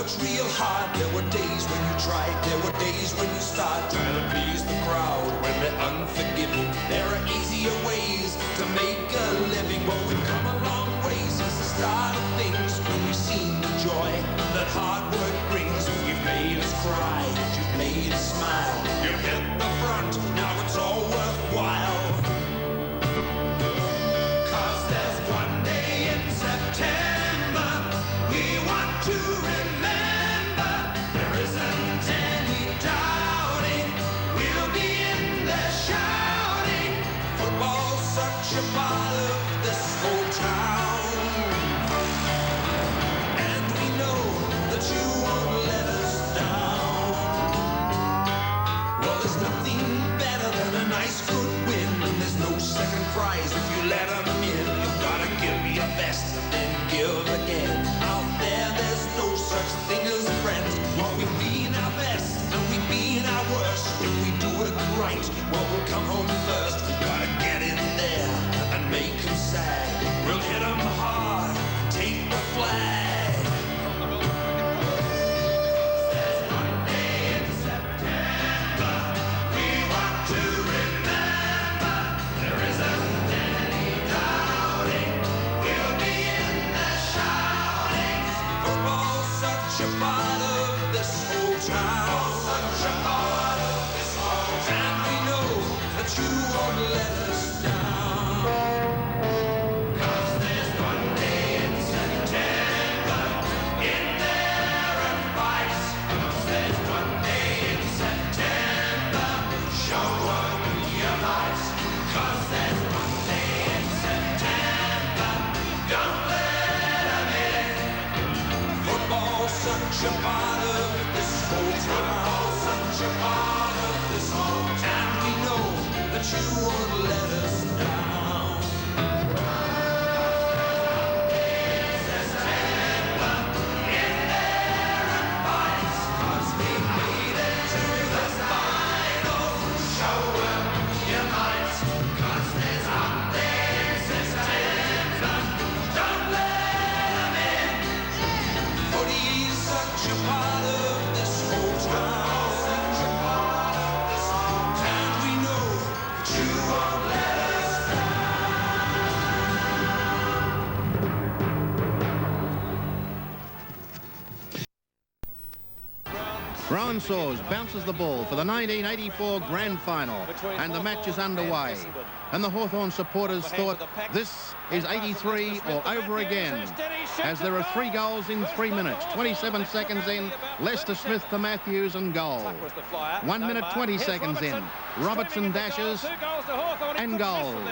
works real hard. There were days when you tried, there were days when you started trying to please the crowd when they're unforgiving. There are easier ways to make a living, but we've come a long way since the start of things. When we've seen the joy that hard work brings, you've made us cry, you've made us smile. You hit the front, now it's all worthwhile. To remember, there isn't any doubting, we'll be in there shouting. Football's such a part of this whole town, and we know that you won't let us down. Well, there's nothing better than a nice good win, and there's no second prize if you let them in. You've gotta give your best and then give again. There's no such thing as friends. Well, we've been our best and we've been our worst. If we do it right, well, we'll come home first. Gotta get in there and make them sad. We'll hit them hard, take the flag. There's one day in September we want to remember. There isn't any doubting, we'll be in there shouting. Football's such a part of this whole town, such a part of this whole town, and we know that you won't let us down. 'Cause there's one day in September in their advice. 'Cause there's one day in September, show 'em your lights. 'Cause there's one day in September, don't let 'em in. Football's such a part of this whole town, such a part of this whole town, and we know that you won't let us down. In September, in their advice, 'cause we made it to the final. Show 'em your might, 'cause there's one day in September, don't let 'em in. Footy's such a part of this whole town, such a part of this whole town, and we know that you won't let us down. Rowan Saws bounces the ball for the 1984 Grand Final, and the match is underway. And the Hawthorn supporters thought this is 83 all over again, as there are 3 goals in 3 minutes. 27 seconds in, Lester Smith to Matthews and goal. 1 minute 20 seconds in, Robertson dashes and goals.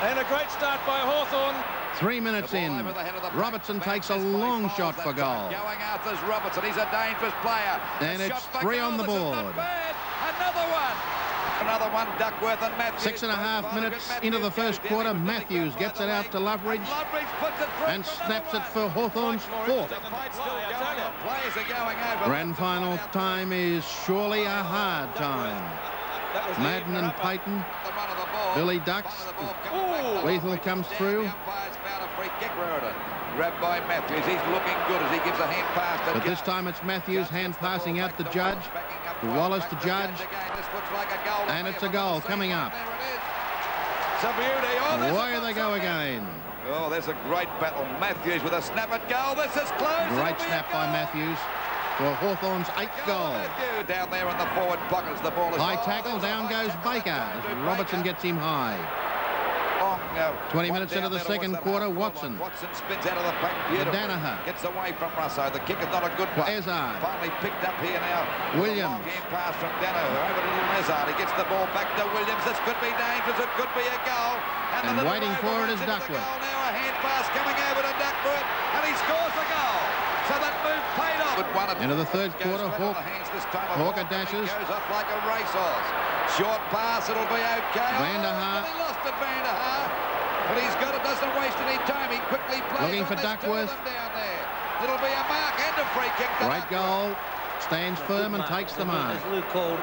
And a great start by Hawthorn. 3 minutes in, Robertson takes a long shot for goal. Going out there's Robertson, he's a dangerous player. And it's 3 on the board. Another one. Another one, Duckworth and Matthews. 6.5 minutes into the first quarter, Matthews gets it out to Loveridge and snaps it for Hawthorn's 4th. Grand final time is surely a hard time. Madden and Payton, Billy ducks, Lethal comes through. Grabbed by Matthews, he's looking good as he gives a hand pass to But this time it's Matthews hand passing out to Judge, to Wallace to Judge, and it's a goal coming up. Away they go again. Oh, there's a great battle. Matthews with a snap at goal. This is close. Great snap by Matthews for Hawthorn's 8th goal. Down there in the forward pocket as the ball is... High tackle, down goes Baker as Robertson gets him high. 20 minutes into the second quarter, Watson. Watson spins out of the pack. Beautiful. Danaher. Gets away from Russo. The kick is not a good one. Ezard. Finally picked up here now. Williams. Game pass from Danaher over to little Ezard. He gets the ball back to Williams. This could be dangerous. It could be a goal. And waiting for it is Duckworth. Now a hand pass coming over to Duckworth. And he scores the goal. So that move paid off. Into the third quarter, Hawker dashes. Goes up like a racehorse. Short pass. It'll be okay. Vanderhaar. He lost it, Vanderhaar. But he's got it, doesn't waste any time. He quickly plays. Looking for Duckworth. Down there. It'll be a mark and a free kick. Great goal. stands firm and takes the mark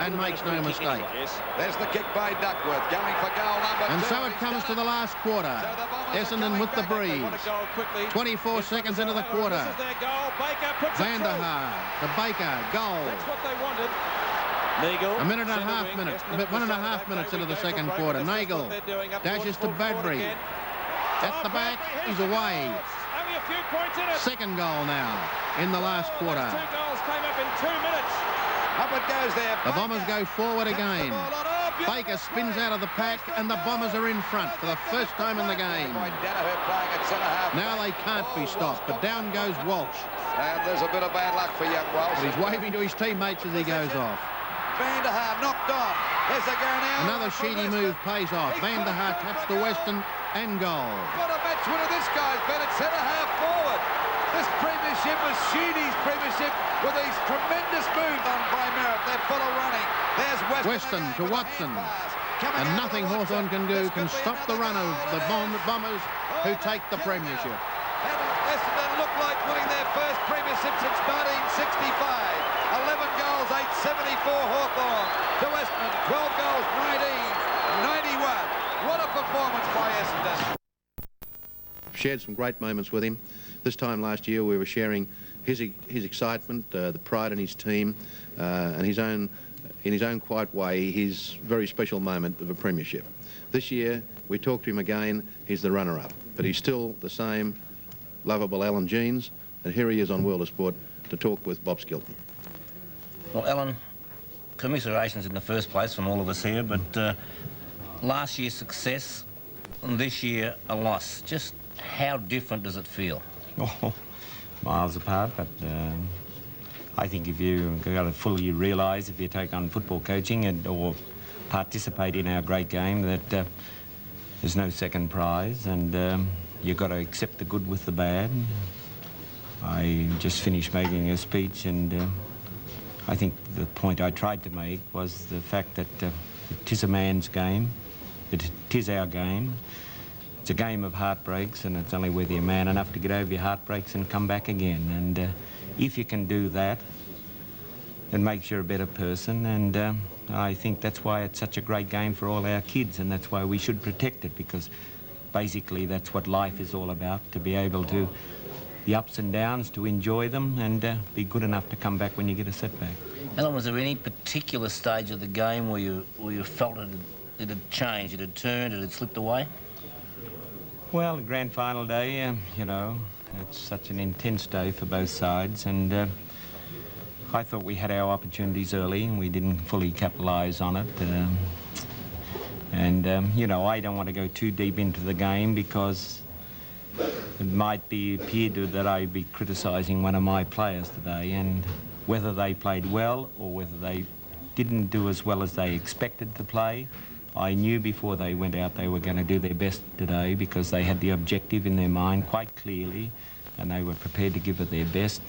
and makes no mistake. There's the kick by Duckworth, going for goal number 2. And so it comes to the last quarter. Essendon with the breeze. 24 seconds into the quarter. Van der Haar to Baker, goal. That's what they wanted. A minute and a half minutes, 1.5 minutes into the second quarter. Nagel dashes to Badbury. At the back, he's away. Only a few points in it. Second goal now in the last quarter. 2 goals came up in 2 minutes. Up it goes there. The Bombers go forward again. Baker spins out of the pack and the Bombers are in front for the first time in the game. Now they can't be stopped, but down goes Walsh. And there's a bit of bad luck for young Walsh. But he's waving to his teammates as he goes off. Van der Haar knocked on. There's a go now. Another sheedy move pays off. Van der Haar taps to Weston and goal. What a match winner this guy's been at centre-half forward. This premiership was Sheedy's premiership with these tremendous moves on by Merritt. They're full of running. There's Weston to Watson. And nothing Hawthorn can do can stop the run of the Bombers who take the premiership. And Essendon look like winning their first premiership since 1965. 11 goals, 874 Hawthorn. To Essendon, 12 goals, 91. What a performance by Essendon. Shared some great moments with him. This time last year we were sharing his excitement, the pride in his team, and in his own quiet way, his very special moment of a premiership. This year we talked to him again. He's the runner-up, but he's still the same lovable Alan Jeans, and here he is on World of Sport to talk with Bob Skilton. Well, Alan, commiserations in the first place from all of us here, but last year's success and this year a loss. Just how different does it feel? Oh, miles apart, but I think if you got to fully realise, if you take on football coaching or participate in our great game, that there's no second prize, and you've got to accept the good with the bad. I just finished making a speech, and I think the point I tried to make was the fact that it is a man's game, it is our game. It's a game of heartbreaks, and it's only whether you're man enough to get over your heartbreaks and come back again. And if you can do that, it makes you a better person. And I think that's why it's such a great game for all our kids, and that's why we should protect it, because basically that's what life is all about, to be able to, the ups and downs, to enjoy them and be good enough to come back when you get a setback. Alan, was there any particular stage of the game where you felt it had changed, it had turned, it had slipped away? Well, grand final day, you know, it's such an intense day for both sides, and I thought we had our opportunities early and we didn't fully capitalise on it. You know, I don't want to go too deep into the game because it might be appeared that I'd be criticising one of my players today, and whether they played well or whether they didn't do as well as they expected to play. I knew before they went out they were going to do their best today, because they had the objective in their mind quite clearly and they were prepared to give it their best.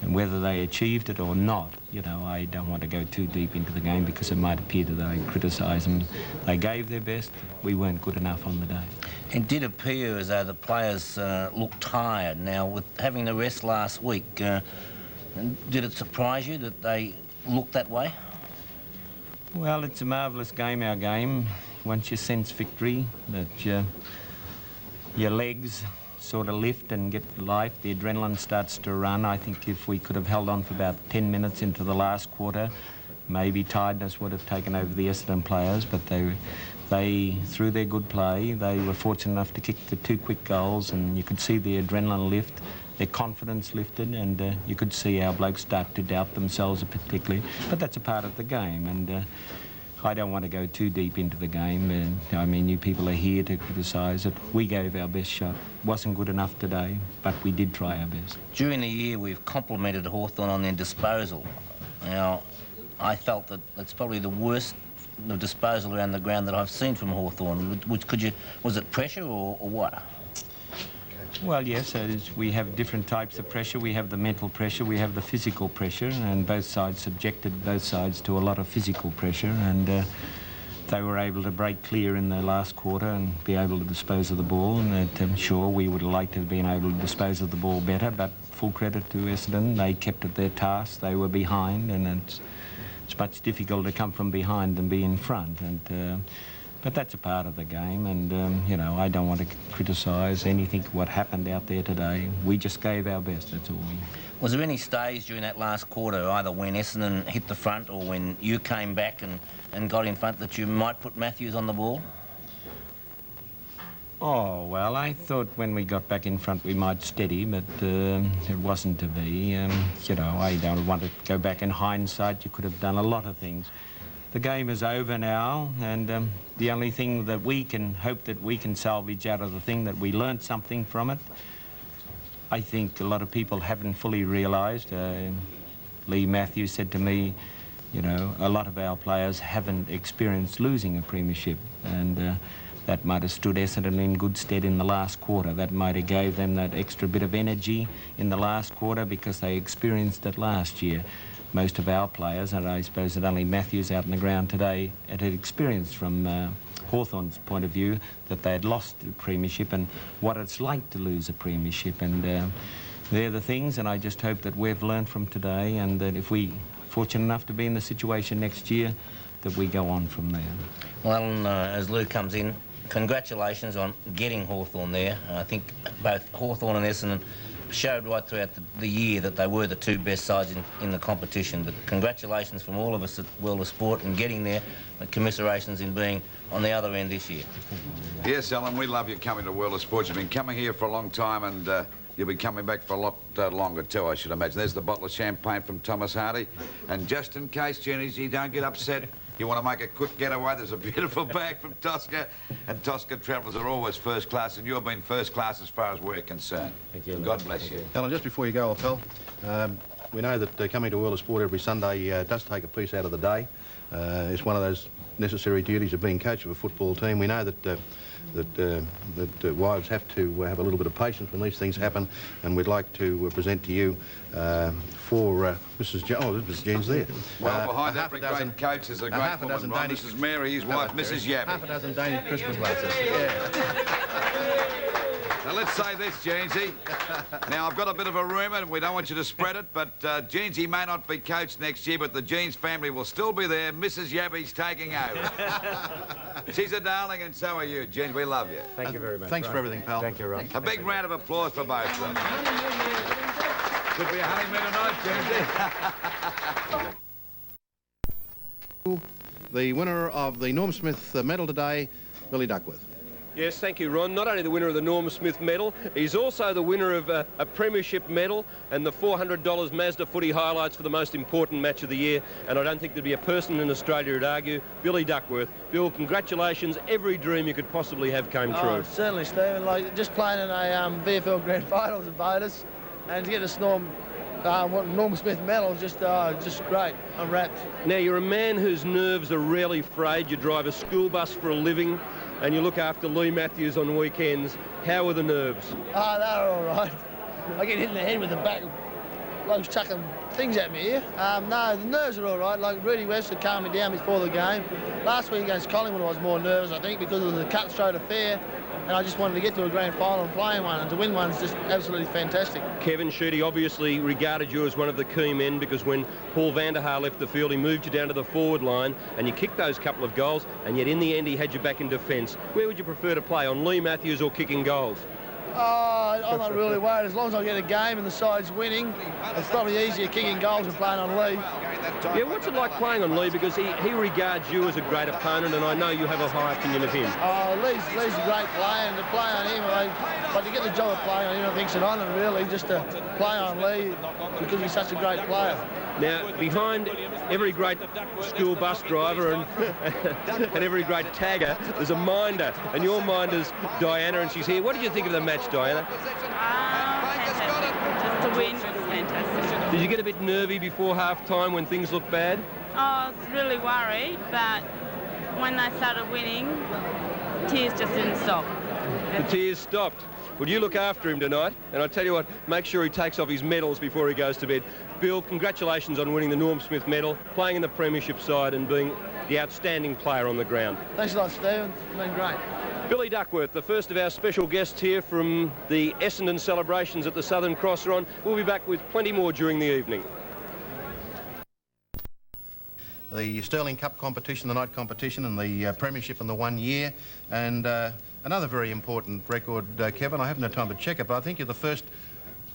And whether they achieved it or not, you know, I don't want to go too deep into the game because it might appear that I criticise them. They gave their best. We weren't good enough on the day. It did appear as though the players looked tired. Now, with having the rest last week, did it surprise you that they looked that way? Well, it's a marvellous game, our game. Once you sense victory, that your legs sort of lift and get life, the adrenaline starts to run. I think if we could have held on for about 10 minutes into the last quarter, maybe tiredness would have taken over the Essendon players, but they, through their good play, they were fortunate enough to kick the 2 quick goals, and you could see the adrenaline lift, their confidence lifted, and you could see our blokes start to doubt themselves particularly. But that's a part of the game, and I don't want to go too deep into the game. I mean, you people are here to criticise it. We gave our best shot. Wasn't good enough today, but we did try our best. During the year, we've complimented Hawthorn on their disposal. Now, I felt that that's probably the worst disposal around the ground that I've seen from Hawthorn. Was it pressure or what? Well, yes, we have different types of pressure. We have the mental pressure, we have the physical pressure, and both sides subjected both sides to a lot of physical pressure. And they were able to break clear in the last quarter and be able to dispose of the ball, and that, sure, we would have liked to have been able to dispose of the ball better, but full credit to Essendon, they kept at their task. They were behind, and it's much difficult to come from behind than be in front, and but that's a part of the game, and you know, I don't want to criticise anything what happened out there today. We just gave our best, that's all. Was there any stage during that last quarter, either when Essendon hit the front or when you came back and got in front, that you might put Matthews on the ball? Oh, well, I thought when we got back in front we might steady, but it wasn't to be. You know, I don't want to go back in hindsight. You could have done a lot of things. The game is over now, and the only thing that we can hope that we can salvage out of the thing, that we learnt something from it. I think a lot of people haven't fully realised. Lee Matthews said to me, you know, a lot of our players haven't experienced losing a premiership, and that might have stood Essendon in good stead in the last quarter. That might have gave them that extra bit of energy in the last quarter because they experienced it last year. Most of our players, and I suppose that only Matthews out on the ground today, had experienced from Hawthorn's point of view that they had lost the premiership and what it's like to lose a premiership, and they're the things, and I just hope that we've learned from today, and that if we fortunate enough to be in the situation next year, that we go on from there. Well, as Lou comes in, congratulations on getting Hawthorn there. I think both Hawthorn and Essendon showed right throughout the year that they were the two best sides in the competition. But congratulations from all of us at World of Sport in getting there, and commiserations in being on the other end this year. Yes, Alan, we love you coming to World of Sport. You've been coming here for a long time, and you'll be coming back for a lot longer too, I should imagine. There's the bottle of champagne from Thomas Hardy. And just in case, Jenny, you don't get upset, you want to make a quick getaway, there's a beautiful bag from Tosca. And Tosca travellers are always first class, and you've been first class as far as we're concerned. Thank you. God bless you. Alan, just before you go, old pal, we know that coming to World of Sport every Sunday does take a piece out of the day. It's one of those necessary duties of being coach of a football team. We know that wives have to have a little bit of patience when these things happen, and we'd like to present to you for Mrs. Mrs. Jean's there. Well, behind every great coach is a great woman, right? This is Mary, his wife, Mrs. Yabby. Half a dozen Danish Christmas glasses. Yeah. Now, let's say this, Jeansy. Now, I've got a bit of a rumour, and we don't want you to spread it, but Jeansy may not be coach next year, but the Jeans family will still be there. Mrs. Yabby's taking over. She's a darling, and so are you, Jeans. We love you. Thank you very much. Thanks for everything, pal. Thank you, Ron. A big round of applause for both of them. Could be a honeymoon tonight, Jeansy. The winner of the Norm Smith medal today, Billy Duckworth. Yes, thank you, Ron. Not only the winner of the Norm Smith medal, he's also the winner of a premiership medal and the $400 Mazda Footy highlights for the most important match of the year. And I don't think there'd be a person in Australia who'd argue. Billy Duckworth. Bill, congratulations. Every dream you could possibly have came true. Oh, certainly, Stephen. Like, just playing in a VFL Grand Final was a bonus, and to get a Norm Smith medal is just great. I'm wrapped. Now, you're a man whose nerves are rarely frayed. You drive a school bus for a living, and you look after Lee Matthews on weekends. How are the nerves? Oh, they're all right. I get hit in the head with the back. Blokes chucking things at me here. No, the nerves are all right. Like, Rudy Webster calmed me down before the game. Last week against Collingwood I was more nervous, I think, because of the cutthroat affair. And I just wanted to get to a grand final and play one, and to win one is just absolutely fantastic. Kevin Sheedy obviously regarded you as one of the key men, because when Paul Vanderhaar left the field, he moved you down to the forward line and you kicked those couple of goals, and yet in the end he had you back in defence. Where would you prefer to play, on Lee Matthews or kicking goals? I'm not really worried. As long as I get a game and the side's winning, it's probably easier kicking goals than playing on Lee. Yeah, what's it like playing on Lee? Because he regards you as a great opponent, and I know you have a high opinion of him. Lee's a great player, and to play on him, but to get the job of playing on him, I think it's an honour, really, just to play on Lee because he's such a great player. Now, behind every great school bus driver and every great tagger, there's a minder, and your minder's Diana, and she's here. What did you think of the match, Diana? Fantastic. Just to win was fantastic. Did you get a bit nervy before half-time when things looked bad? Oh, I was really worried, but when they started winning, tears just didn't stop. The tears stopped. Well, you look after him tonight, and I tell you what, make sure he takes off his medals before he goes to bed. Bill, congratulations on winning the Norm Smith medal, playing in the premiership side and being the outstanding player on the ground. Thanks a lot, Stephen. It's been great. Billy Duckworth, the first of our special guests here from the Essendon celebrations at the Southern Cross are on. We'll be back with plenty more during the evening. The Sterling Cup competition, the night competition, and the premiership in the 1 year. And another very important record, Kevin. I haven't had time to check it, but I think you're the first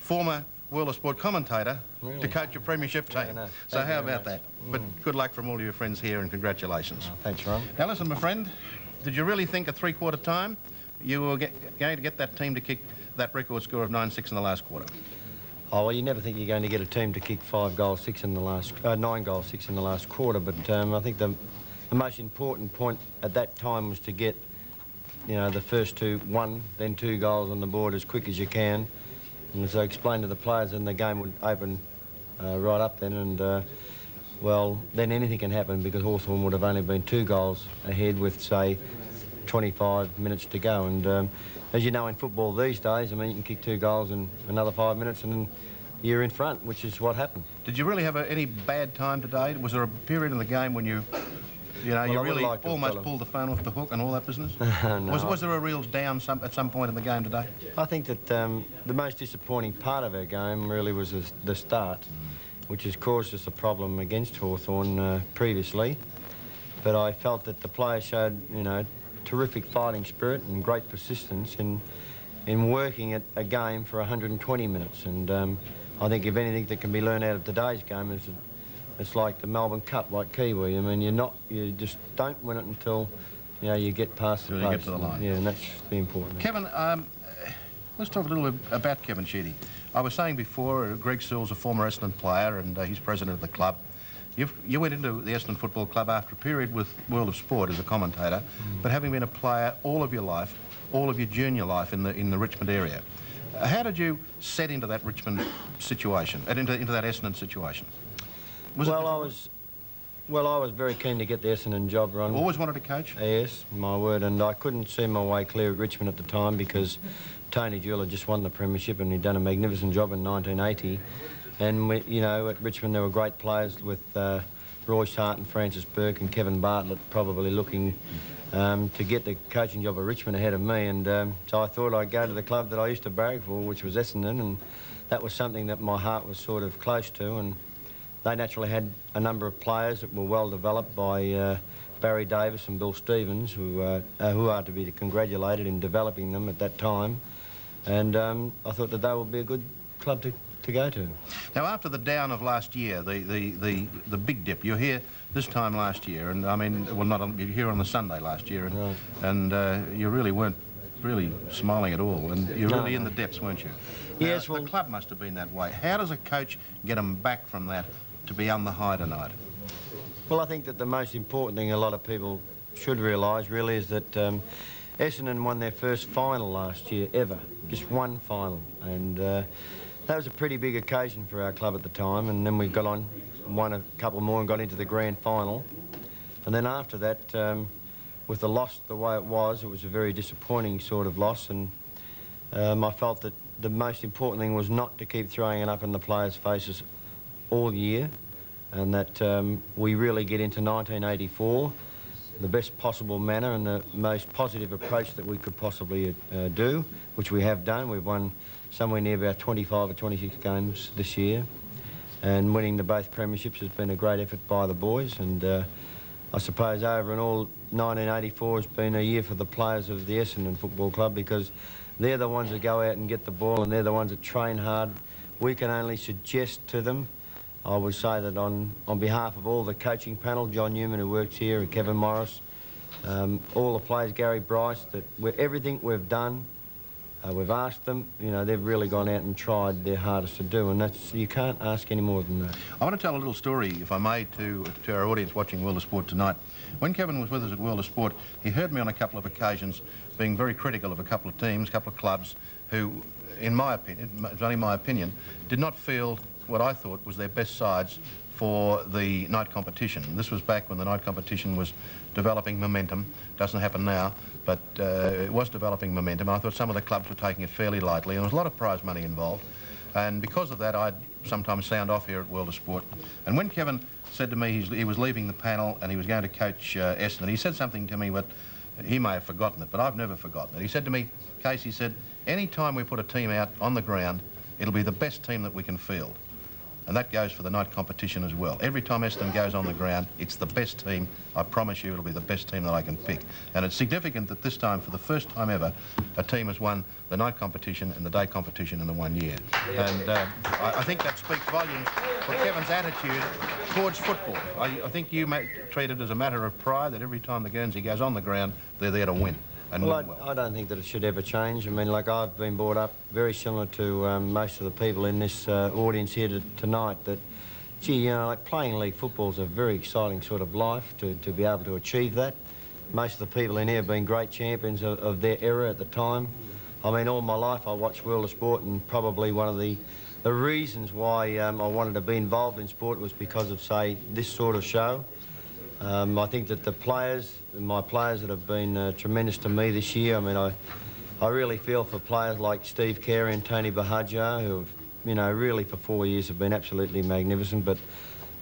former World of Sport commentator to coach a premiership team. No. So how about that? But good luck from all your friends here, and congratulations. Thanks, Ron. Now listen, my friend, did you really think at three-quarter time you were going to get that team to kick that record score of 9-6 in the last quarter? Oh, well, you never think you're going to get a team to kick 9 goals, 6 in the last quarter. But I think the most important point at that time was to get, you know, the first one, then 2 goals on the board as quick as you can. And as I explained to the players, then the game would open right up then. And well, then anything can happen, because Hawthorn would have only been 2 goals ahead with, say, 25 minutes to go. And as you know, in football these days, I mean, you can kick 2 goals in another 5 minutes and then you're in front, which is what happened. Did you really have any bad time today? Was there a period in the game when you really almost pulled the phone off the hook and all that business? No. Was there a real down at some point in the game today? I think that the most disappointing part of our game really was the start, which has caused us a problem against Hawthorn previously. But I felt that the players showed, you know, terrific fighting spirit and great persistence in working at a game for 120 minutes. And I think if anything that can be learned out of today's game is it's like the Melbourne Cup, like Kiwi. I mean, you just don't win it until, you know, you get past the post. Get to the line. Yeah, and that's the important thing. Kevin, let's talk a little bit about Kevin Sheedy. I was saying before, Greg Sewell's a former Essendon player, and he's president of the club. You went into the Essendon Football Club after a period with World of Sport as a commentator, but having been a player all of your life, all of your junior life in the Richmond area. How did you set into that Richmond situation, and into that Essendon situation? I was very keen to get the Essendon job, Ron. Always wanted to coach? Yes, my word, and I couldn't see my way clear at Richmond at the time because Tony Jewell had just won the premiership and he'd done a magnificent job in 1980. And, you know, at Richmond there were great players with Royce Hart and Francis Burke and Kevin Bartlett probably looking to get the coaching job at Richmond ahead of me. And so I thought I'd go to the club that I used to barrack for, which was Essendon, and that was something that my heart was sort of close to. And they naturally had a number of players that were well developed by Barry Davis and Bill Stevens, who are to be congratulated in developing them at that time. And I thought that they would be a good club to go to. Now, after the down of last year, the big dip, you're here this time last year, and I mean, well, you're here on the Sunday last year, and, right. and you really weren't smiling at all, and you're really in the depths, weren't you? Yes, now, well, the club must have been that way. How does a coach get them back from that to be on the high tonight? Well, I think that the most important thing a lot of people should realise really is that Essendon won their first final last year ever, just one final, and that was a pretty big occasion for our club at the time. And then we got on, won a couple more and got into the grand final. And then after that, with the loss the way it was a very disappointing sort of loss. And I felt that the most important thing was not to keep throwing it up in the players' faces all year, and that we really get into 1984 the best possible manner and the most positive approach that we could possibly do, which we have done. We've won somewhere near about 25 or 26 games this year, and winning the both premierships has been a great effort by the boys. And I suppose over and all, 1984 has been a year for the players of the Essendon Football Club, because they're the ones that go out and get the ball, and they're the ones that train hard. We can only suggest to them. I would say that on behalf of all the coaching panel, John Newman, who works here, and Kevin Morris, all the players, Gary Bryce, that everything we've done, we've asked them, you know, they've really gone out and tried their hardest to do, and that's, you can't ask any more than that. I want to tell a little story, if I may, to our audience watching World of Sport tonight. When Kevin was with us at World of Sport, he heard me on a couple of occasions being very critical of a couple of teams, a couple of clubs, who, in my opinion, it's only my opinion, did not feel what I thought was their best sides for the night competition. This was back when the night competition was developing momentum. Doesn't happen now, but it was developing momentum. I thought some of the clubs were taking it fairly lightly, and there was a lot of prize money involved. And because of that, I'd sometimes sound off here at World of Sport. And when Kevin said to me he was leaving the panel and he was going to coach Essendon, he said something to me, but he may have forgotten it, but I've never forgotten it. He said to me, Case, he said, any time we put a team out on the ground, it'll be the best team that we can field. And that goes for the night competition as well. Every time Essendon goes on the ground, it's the best team. I promise you it'll be the best team that I can pick. And it's significant that this time, for the first time ever, a team has won the night competition and the day competition in the 1 year. And I think that speaks volumes for Kevin's attitude towards football. I think you treat it as a matter of pride that every time the Guernsey goes on the ground, they're there to win. Well, I don't think that it should ever change. I mean, like, I've been brought up very similar to most of the people in this audience here tonight, that, gee, you know, like, playing league football is a very exciting sort of life to be able to achieve that. Most of the people in here have been great champions of their era at the time. I mean, all my life I watched World of Sport, and probably one of the reasons why I wanted to be involved in sport was because of, say, this sort of show. I think that the players, my players that have been tremendous to me this year, I mean, I really feel for players like Steve Carey and Tony Bahajar, who have, you know, really for 4 years have been absolutely magnificent, but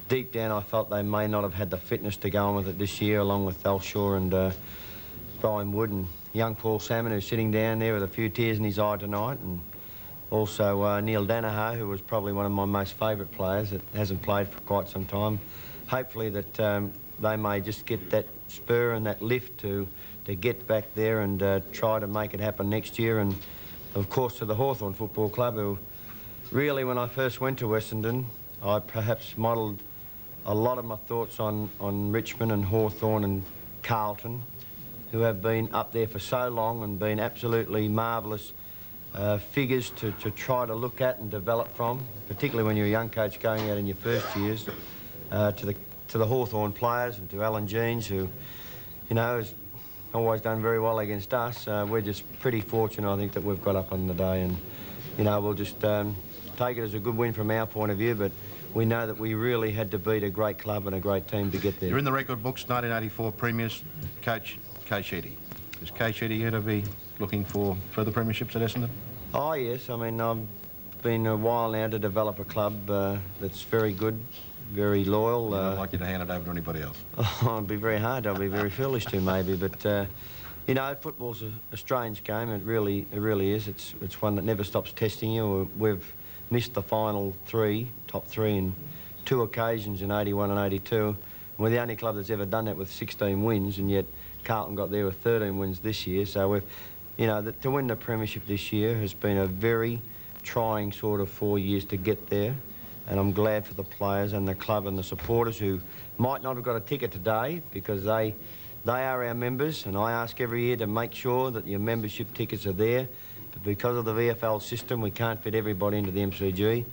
deep down I felt they may not have had the fitness to go on with it this year, along with Al Shaw and Brian Wood and young Paul Salmon, who's sitting down there with a few tears in his eye tonight, and also Neil Danaher, who was probably one of my most favourite players that hasn't played for quite some time. Hopefully that they may just get that spur and that lift to get back there and try to make it happen next year. And, of course, to the Hawthorn Football Club, who really, when I first went to Essendon, I perhaps modelled a lot of my thoughts on Richmond and Hawthorn and Carlton, who have been up there for so long and been absolutely marvellous figures to try to look at and develop from, particularly when you're a young coach going out in your first years, to the Hawthorn players and to Alan Jeans, who, you know, has always done very well against us. We're just pretty fortunate, I think, that we've got up on the day, and, you know, we'll just take it as a good win from our point of view, but we know that we really had to beat a great club and a great team to get there. You're in the record books, 1984 Premiers, Coach Kay Sheedy. Is Kay Sheedy here to be looking for further premierships at Essendon? Oh, yes. I mean, I've been a while now to develop a club that's very good, very loyal. I'd like you to hand it over to anybody else. Oh, it'd be very hard. I'd be very foolish to, maybe. But, you know, football's a strange game. It really is. It's one that never stops testing you. We've missed the final top three in 2 occasions in 81 and 82. We're the only club that's ever done that with 16 wins, and yet Carlton got there with 13 wins this year. So we've, you know, to win the premiership this year has been a very trying sort of 4 years to get there. And I'm glad for the players and the club and the supporters who might not have got a ticket today, because they are our members, and I ask every year to make sure that your membership tickets are there. But because of the VFL system, we can't fit everybody into the MCG.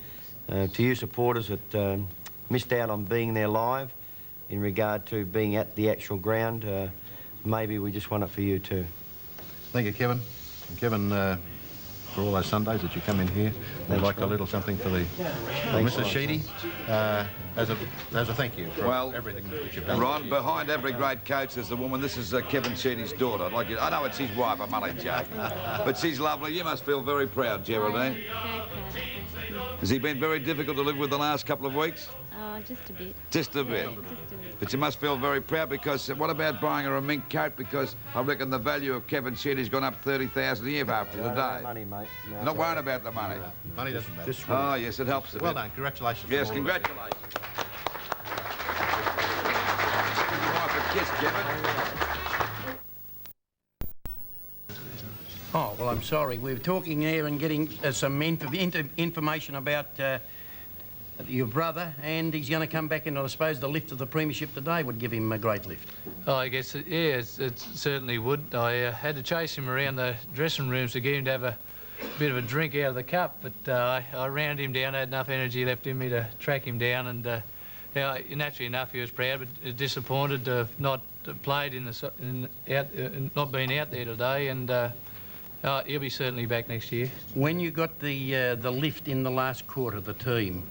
To you supporters that missed out on being there live in regard to being at the actual ground, maybe we just want it for you too. Thank you, Kevin. And Kevin, for all those Sundays that you come in here, we'd like a little something for Mrs. Sheedy as a thank you for everything that you've done. Ron, behind every great coach there's a woman. This is Kevin Sheedy's daughter. I know it's his wife, I'm only joking. But she's lovely. You must feel very proud, Geraldine. Has he been very difficult to live with the last couple of weeks? Oh, just a bit. Just a bit. But you must feel very proud, because what about buying her a mink coat? Because I reckon the value of Kevin Sheedy's gone up 30,000 a year after today. Money, mate. No, not worrying about the money. Money doesn't matter. Oh, yes, it helps a bit. Well done. Congratulations. Yes, congratulations. Wife a kiss, Kevin. Oh, well, I'm sorry. We were talking there and getting some information about your brother, and he's going to come back, and I suppose the lift of the premiership today would give him a great lift. Oh, I guess, yeah, it certainly would. I had to chase him around the dressing rooms to get him to have a bit of a drink out of the cup, but I rounded him down. I had enough energy left in me to track him down, and yeah, naturally enough, he was proud but disappointed to have not played not been out there today, and he'll be certainly back next year. When you got the lift in the last quarter of the team,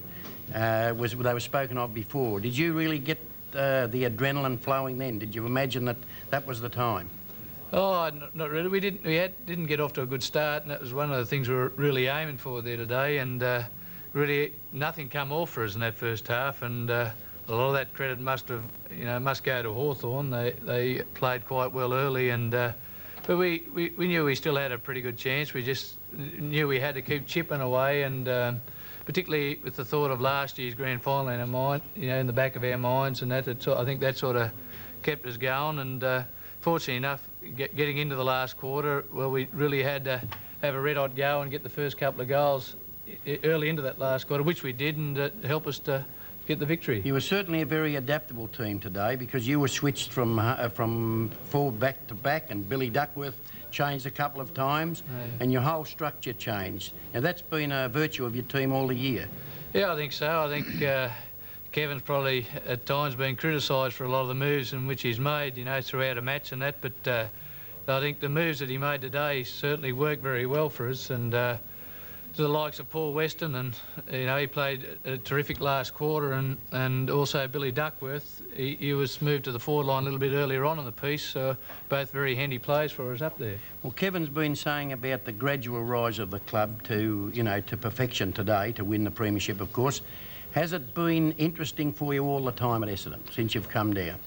they were spoken of before, did you really get the adrenaline flowing then? Did you imagine that was the time? Oh, not really. We didn't get off to a good start, and that was one of the things we were really aiming for there today. And really, nothing come off for us in that first half. And a lot of that credit must go to Hawthorn. They played quite well early, and but we knew we still had a pretty good chance. We just knew we had to keep chipping away, and particularly with the thought of last year's grand final in our mind, in the back of our minds, and I think that sort of kept us going. And fortunately enough, getting into the last quarter, well, we really had to have a red-hot go and get the first couple of goals early into that last quarter, which we did, and help us to get the victory. You were certainly a very adaptable team today, because you were switched from forward back to back, and Billy Duckworth changed a couple of times, and your whole structure changed. Now, that's been a virtue of your team all the year. Yeah, I think so. I think Kevin's probably at times been criticised for a lot of the moves in which he's made, throughout a match and that, but I think the moves that he made today certainly worked very well for us, and to the likes of Paul Weston, and he played a terrific last quarter, and also Billy Duckworth, he was moved to the forward line a little bit earlier on in the piece, so both very handy plays for us up there. Well, Kevin's been saying about the gradual rise of the club to perfection today, to win the premiership, of course. Has it been interesting for you all the time at Essendon since you've come down?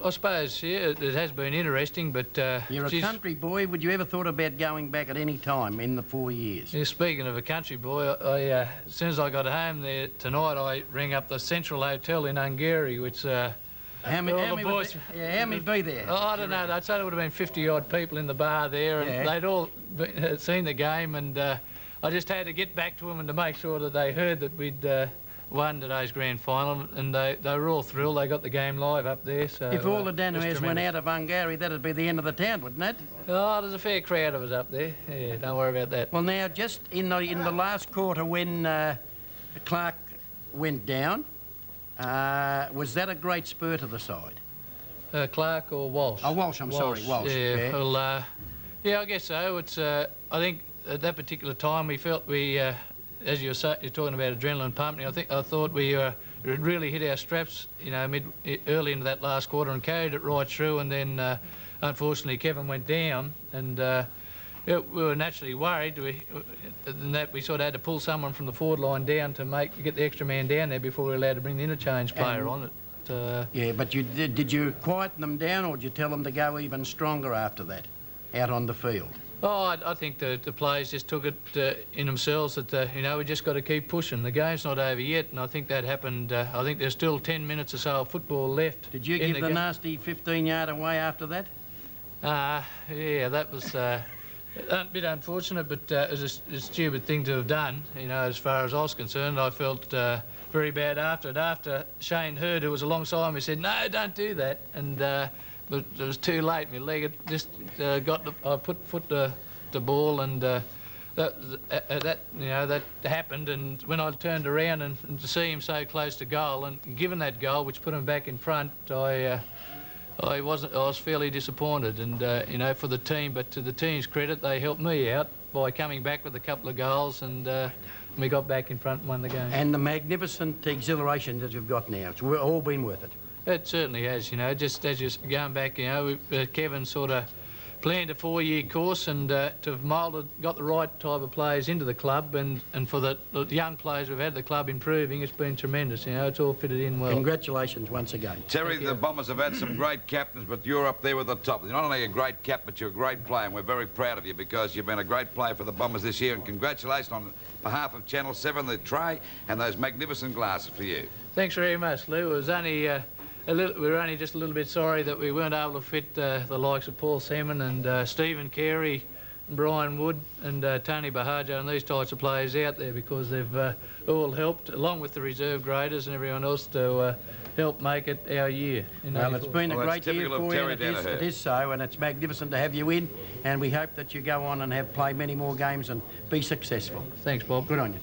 I suppose, yeah, it has been interesting, but... You're a country boy. Would you ever thought about going back at any time in the 4 years? Yeah, speaking of a country boy, as soon as I got home there tonight, I rang up the Central Hotel in Hungary, which... How many be there? Oh, I don't know. I'd say there would have been 50-odd people in the bar there, and they'd all seen the game, and I just had to get back to them and to make sure that they heard that we'd won today's grand final, and they were all thrilled. They got the game live up there. So if all the Danoes went out of Hungary, that'd be the end of the town, wouldn't it? Oh, there's a fair crowd of us up there. Yeah, don't worry about that. Well, now, just in the last quarter when Clark went down, was that a great spur to the side? Clark or Walsh? Oh, Walsh, I'm sorry, Walsh. Yeah, well, yeah, I guess so. It's, I think at that particular time we felt as you're talking about adrenaline pumping, I thought we really hit our straps, early into that last quarter and carried it right through, and then unfortunately Kevin went down, and we were naturally worried. We sort of had to pull someone from the forward line down to get the extra man down there before we were allowed to bring the interchange player on it. Yeah, but did you quieten them down, or did you tell them to go even stronger after that, out on the field? Oh, I think the players just took it in themselves that, we just got to keep pushing. The game's not over yet, and I think that happened. I think there's still 10 minutes or so of football left. Did you give the nasty 15-yard away after that? Yeah, that was a bit unfortunate, but it was a stupid thing to have done, as far as I was concerned. I felt very bad after it. After Shane Hurd, who was alongside me, said, "No, don't do that," and but it was too late. My leg just I put foot to ball, and that happened. And when I turned around and to see him so close to goal, and given that goal, which put him back in front, I was fairly disappointed. And for the team, but to the team's credit, they helped me out by coming back with a couple of goals, and we got back in front and won the game. And the magnificent exhilaration that you've got now, it's all been worth it. It certainly has, just as you're going back, Kevin sort of planned a 4-year course, and to have got the right type of players into the club, and for the young players we've had the club improving, it's been tremendous. It's all fitted in well. Congratulations once again. Terry, the Bombers have had some great captains, but you're up there with the top. You're not only a great cap, but you're a great player, and we're very proud of you because you've been a great player for the Bombers this year, and congratulations on behalf of Channel 7, the tray, and those magnificent glasses for you. Thanks very much, Lou. It was only... we were only just a little bit sorry that we weren't able to fit the likes of Paul Salmon and Stephen Carey, Brian Wood and Tony Bahajo and these types of players out there, because they've all helped, along with the reserve graders and everyone else, to help make it our year. Well, it's been a great year for you, and it is so, and it's magnificent to have you in, and we hope that you go on and play many more games and be successful. Thanks, Bob. Good on you.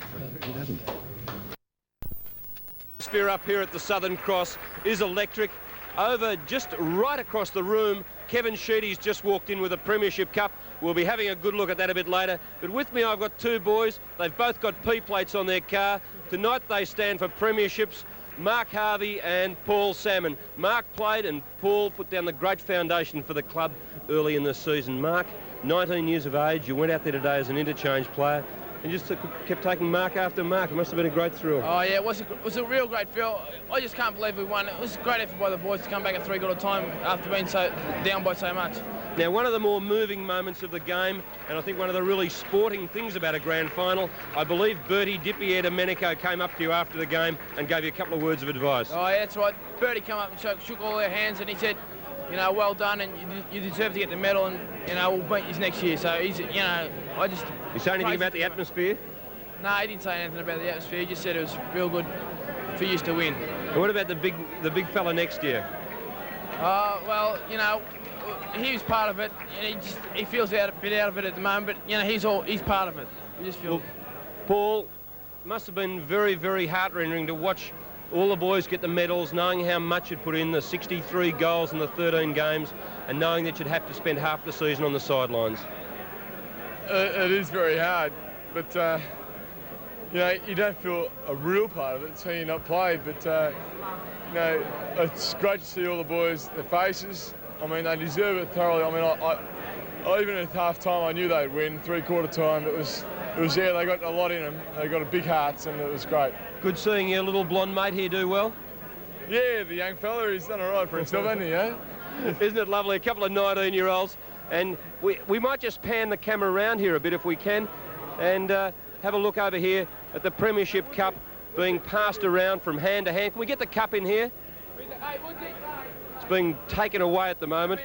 Atmosphere up here at the Southern Cross is electric. Over just right across the room, Kevin Sheedy's just walked in with a Premiership Cup. We'll be having a good look at that a bit later. But with me, I've got two boys. They've both got P plates on their car. Tonight they stand for premierships. Mark Harvey and Paul Salmon. Mark played and Paul put down the great foundation for the club early in the season. Mark, 19 years of age, you went out there today as an interchange player and just kept taking mark after mark. It must have been a great thrill. Oh yeah, it was a real great thrill. I just can't believe we won. It was a great effort by the boys to come back at 3 quarter time after being so down by so much. Now, one of the more moving moments of the game, and I think one of the really sporting things about a grand final, I believe Bertie Domenico came up to you after the game and gave you a couple of words of advice. Oh yeah, that's right. Bertie came up and shook all their hands and he said, you know, well done, and you deserve to get the medal, and you know, we'll beat you next year. So he's, you know, I just. You say anything about the atmosphere? No, he didn't say anything about the atmosphere. He just said it was real good for you to win. And what about the big fella next year? Well, you know, he was part of it, and he feels a bit out of it at the moment. But you know, he's part of it. You just feel. Well, Paul, must have been very, very heart-rending to watch all the boys get the medals, knowing how much you'd put in, the 63 goals in the 13 games, and knowing that you'd have to spend half the season on the sidelines. It is very hard, but you know, you don't feel a real part of it, seeing you not played. But you know, it's great to see all the boys, their faces. I mean, they deserve it thoroughly. I mean, I even at half-time, I knew they'd win. 3/4 time, it was there. They got a lot in them. They got big hearts, and it was great. Good seeing your little blonde mate here do well. Yeah, the young fella, he's done all right for himself, hasn't he, eh? Isn't it lovely? A couple of 19-year-olds. And we might just pan the camera around here a bit if we can, and have a look over here at the Premiership Cup being passed around from hand to hand. Can we get the cup in here? It's being taken away at the moment.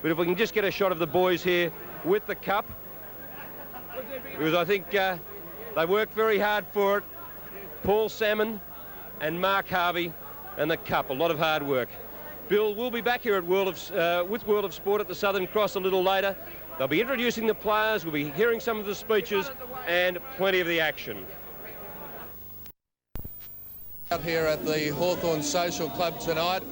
But if we can just get a shot of the boys here with the cup, because I think they worked very hard for it. Paul Salmon and Mark Harvey and the cup, a lot of hard work. Bill, we'll be back here at with World of Sport at the Southern Cross a little later. They'll be introducing the players, we'll be hearing some of the speeches and plenty of the action. Out here at the Hawthorn Social Club tonight,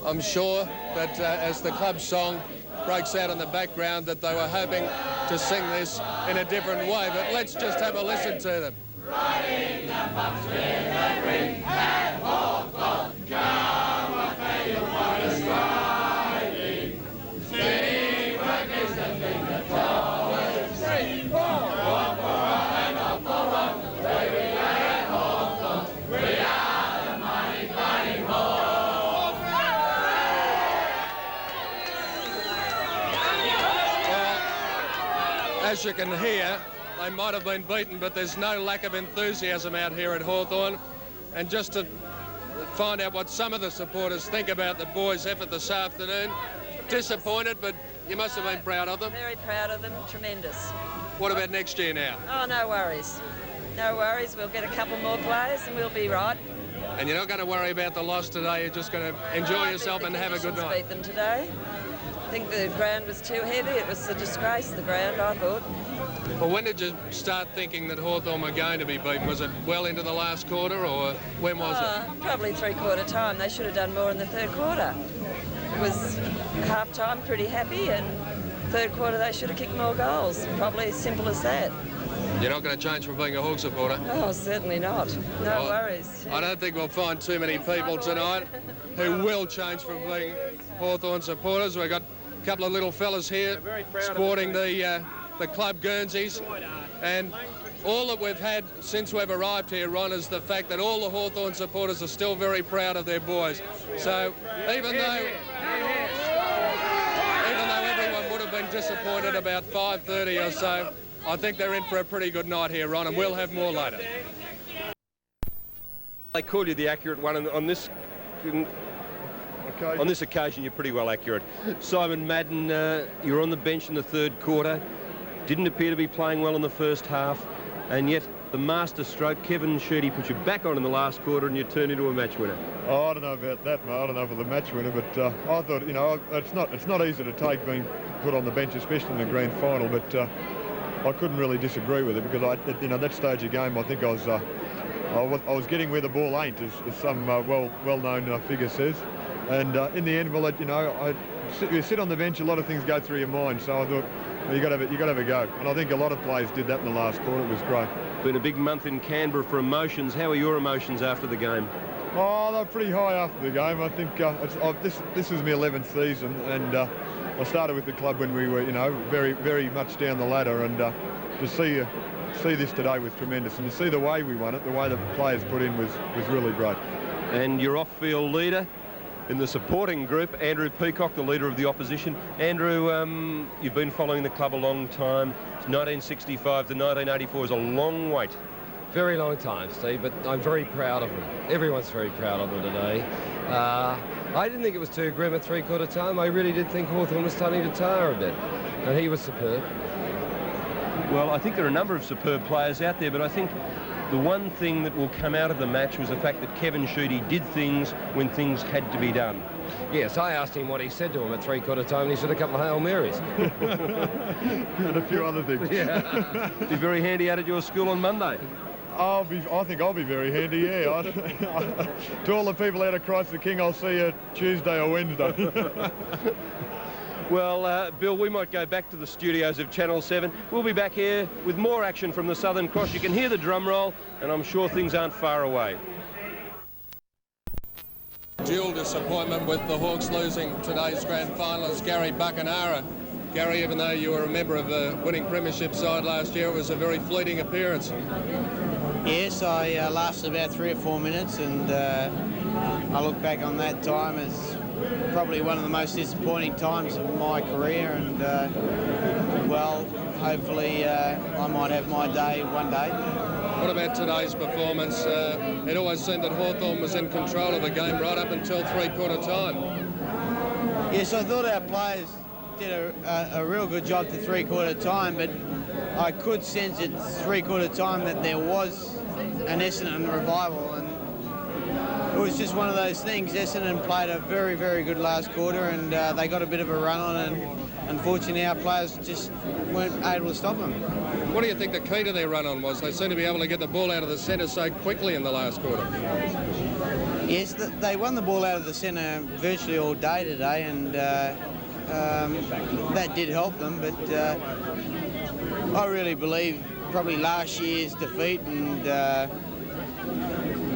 I'm sure that as the club song breaks out in the background that they were hoping to sing this in a different way, but let's just have a listen to them. Riding the bucks with the green and Hawthorn, come what may you want us riding. Steady work is the thing that always 3, 4, 1 for all and all for one. Baby, and Hawthorn, we are the mighty fighting Hawks. Well, as you can hear, they might have been beaten, but there's no lack of enthusiasm out here at Hawthorn. And just to find out what some of the supporters think about the boys' effort this afternoon, disappointed, but you must have been proud of them. Very proud of them, tremendous. What about next year now? Oh, no worries. No worries, we'll get a couple more players and we'll be right. And you're not going to worry about the loss today, you're just going to enjoy yourself and have a good night. Beat them today. I think the ground was too heavy, it was a disgrace, the ground, I thought. Well, when did you start thinking that Hawthorn were going to be beaten? Was it well into the last quarter, or when was it? Probably 3/4 time. They should have done more in the 3rd quarter. It was half-time, pretty happy, and 3rd quarter they should have kicked more goals. Probably as simple as that. You're not going to change from being a Hawk supporter? Oh, certainly not. No worries. I don't think we'll find too many people tonight who will change from being Hawthorn supporters. We've got a couple of little fellas here sporting the club Guernseys, and all that we've had since we've arrived here, Ron, is the fact that all the Hawthorn supporters are still very proud of their boys. So even though everyone would have been disappointed about 5:30 or so, I think they're in for a pretty good night here, Ron, and we'll have more later. They call you the accurate one on this. On this occasion, you're pretty well accurate. Simon Madden, you're on the bench in the 3rd quarter. Didn't appear to be playing well in the first half, and yet the master stroke, Kevin Sheedy, put you back on in the last quarter and you turned into a match winner. Oh, I don't know about that, mate. I don't know for the match winner, but I thought, you know, it's not easy to take being put on the bench, especially in the grand final, but I couldn't really disagree with it because that stage of game, I think I was getting where the ball ain't, as some well-known figure says. And in the end, well, you sit on the bench, a lot of things go through your mind. So I thought, you got to have a go. And I think a lot of players did that in the last quarter. It was great. Been a big month in Canberra for emotions. How are your emotions after the game? Oh, they're pretty high after the game. I think this is my 11th season, and I started with the club when we were, you know, very, very much down the ladder, and to see this today was tremendous, and to see the way we won it, the way the players put in was really great. And your off-field leader in the supporting group, Andrew Peacock, the leader of the opposition. Andrew, you've been following the club a long time. 1965 to 1984 is a long wait. Very long time, Steve, but I'm very proud of them. Everyone's very proud of them today. I didn't think it was too grim at three-quarter time. I really did think Hawthorn was starting to tire a bit, and he was superb. Well, I think there are a number of superb players out there, but I think the one thing that will come out of the match was the fact that Kevin Sheedy did things when things had to be done. Yes, I asked him what he said to him at three-quarter time, and he said a couple of Hail Marys. And a few other things. Yeah. Be very handy out at your school on Monday. I think I'll be very handy, yeah. To all the people out of Christ the King, I'll see you Tuesday or Wednesday. Well, Bill, we might go back to the studios of Channel 7. We'll be back here with more action from the Southern Cross. You can hear the drum roll, and I'm sure things aren't far away. Dual disappointment with the Hawks losing today's grand final is Gary Buckenara. Gary, even though you were a member of the winning premiership side last year, it was a very fleeting appearance. Yes, I lasted about 3 or 4 minutes, and I look back on that time as probably one of the most disappointing times of my career, and well, hopefully I might have my day one day. What about today's performance? It always seemed that Hawthorn was in control of the game right up until three-quarter time. Yes, I thought our players did a real good job to three-quarter time, but I could sense at three-quarter time that there was an Essendon revival, and it was just one of those things. Essendon played a very, very good last quarter, and they got a bit of a run on, and unfortunately our players just weren't able to stop them. What do you think the key to their run on was? They seemed to be able to get the ball out of the centre so quickly in the last quarter. Yes, they won the ball out of the centre virtually all day today, and that did help them, but I really believe probably last year's defeat and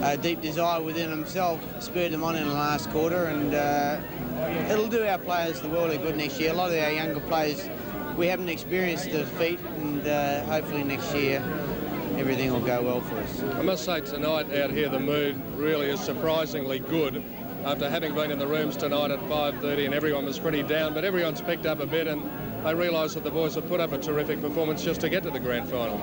a deep desire within themselves spurred them on in the last quarter, and it'll do our players the world of good next year. A lot of our younger players, we haven't experienced defeat, and hopefully next year everything will go well for us. I must say tonight out here the mood really is surprisingly good. After having been in the rooms tonight at 5:30 and everyone was pretty down, but everyone's picked up a bit, and they realise that the boys have put up a terrific performance just to get to the grand final.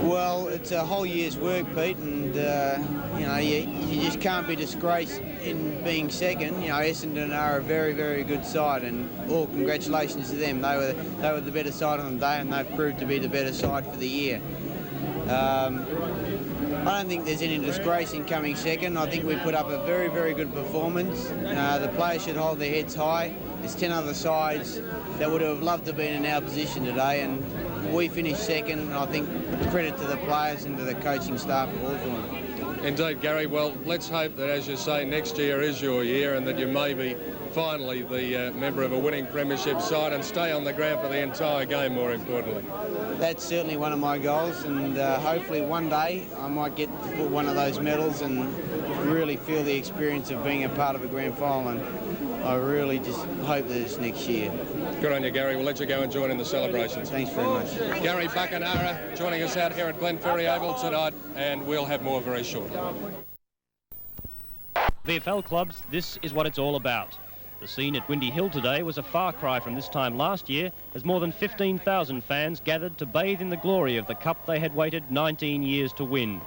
Well, it's a whole year's work, Pete, and you know, you just can't be disgraced in being second. You know, Essendon are a very, very good side, and all congratulations to them. They were the better side on the day, and they've proved to be the better side for the year. I don't think there's any disgrace in coming second. I think we put up a very, very good performance. The players should hold their heads high. There's 10 other sides that would have loved to have been in our position today, and we finished second, and I think credit to the players and to the coaching staff of Hawthorn. Indeed, Gary. Well, let's hope that, as you say, next year is your year and that you may be finally the member of a winning premiership side and stay on the ground for the entire game, more importantly. That's certainly one of my goals, and hopefully one day I might get to put one of those medals and really feel the experience of being a part of a grand final, and I really just hope that it's next year. Good on you, Gary. We'll let you go and join in the celebrations. Thanks very much. Gary Buckenara joining us out here at Glenferrie Oval tonight, and we'll have more very shortly. VFL clubs, this is what it's all about. The scene at Windy Hill today was a far cry from this time last year, as more than 15,000 fans gathered to bathe in the glory of the cup they had waited 19 years to win.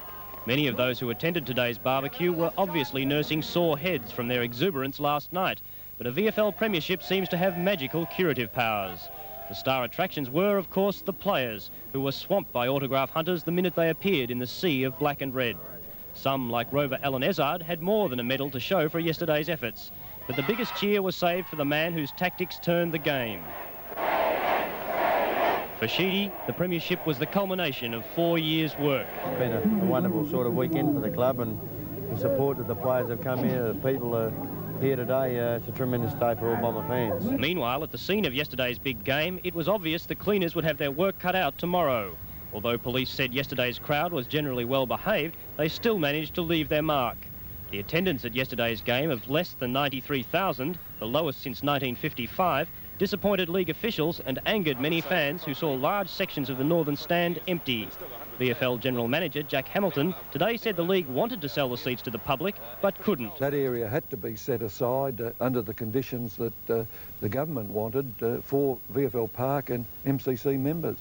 Many of those who attended today's barbecue were obviously nursing sore heads from their exuberance last night, but a VFL premiership seems to have magical curative powers. The star attractions were, of course, the players, who were swamped by autograph hunters the minute they appeared in the sea of black and red. Some, like rover Alan Ezard, had more than a medal to show for yesterday's efforts. But the biggest cheer was saved for the man whose tactics turned the game. For Sheedy, the premiership was the culmination of 4 years' work. It's been a wonderful sort of weekend for the club, and the support that the players have come here, the people are here today. It's a tremendous day for all Bomber fans. Meanwhile, at the scene of yesterday's big game, it was obvious the cleaners would have their work cut out tomorrow. Although police said yesterday's crowd was generally well behaved, they still managed to leave their mark. The attendance at yesterday's game of less than 93,000, the lowest since 1955, disappointed league officials and angered many fans who saw large sections of the northern stand empty. VFL General Manager Jack Hamilton today said the league wanted to sell the seats to the public but couldn't. That area had to be set aside under the conditions that the government wanted for VFL Park and MCC members.